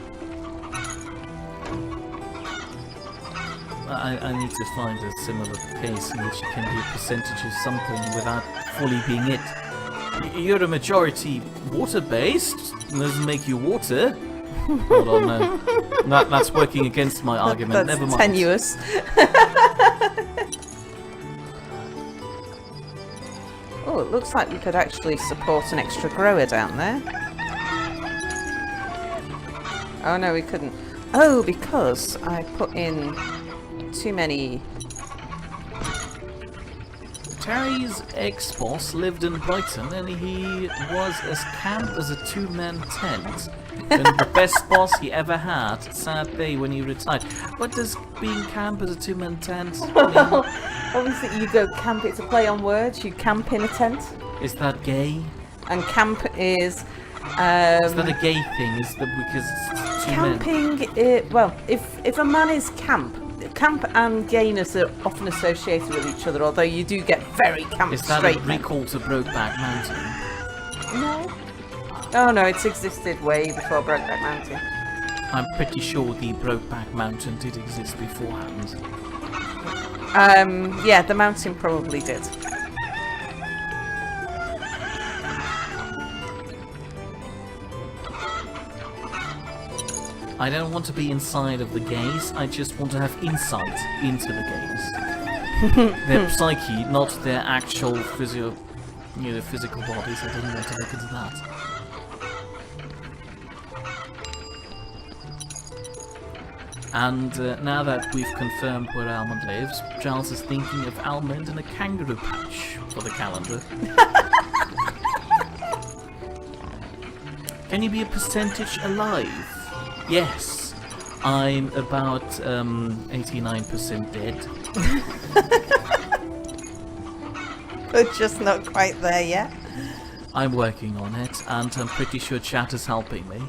I need to find a similar case in which you can be a percentage of something without fully being it. You're a majority water-based. Doesn't make you water. Hold on, no. That's working against my argument. That's Never mind. tenuous. Oh, it looks like we could actually support an extra grower down there. Oh no, we couldn't. Oh, because I put in too many. Terry's ex-boss lived in Brighton and he was as camp as a two-man tent. And the best boss he ever had, sad day when he retired. What does being camp as a two-man tent mean? Well, obviously you go camp, it's a play on words. You camp in a tent. Is that gay? And camp is... Is that a gay thing? Is that because it's two men? Camping, well, if a man is camp and gayness are often associated with each other, although you do get very camp Is that straight a men. recall to Brokeback Mountain? No. Oh no, it's existed way before Brokeback Mountain. I'm pretty sure the Brokeback Mountain did exist beforehand. Yeah, the mountain probably did. I don't want to be inside of the gays, I just want to have insight into the gays. Their psyche, not their actual physical bodies. I didn't want to look into that. And now that we've confirmed where Almond lives, Giles is thinking of Almond in a kangaroo patch for the calendar. Can you be a percentage alive? Yes, I'm about 89% dead. But just not quite there yet. I'm working on it, and I'm pretty sure chat is helping me.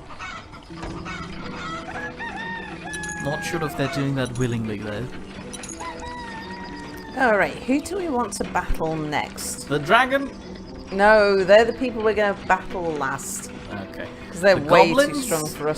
Not sure if they're doing that willingly though. Alright, who do we want to battle next? The dragon? No, they're the people we're going to battle last. Okay. Because they're The way goblins? too strong for us.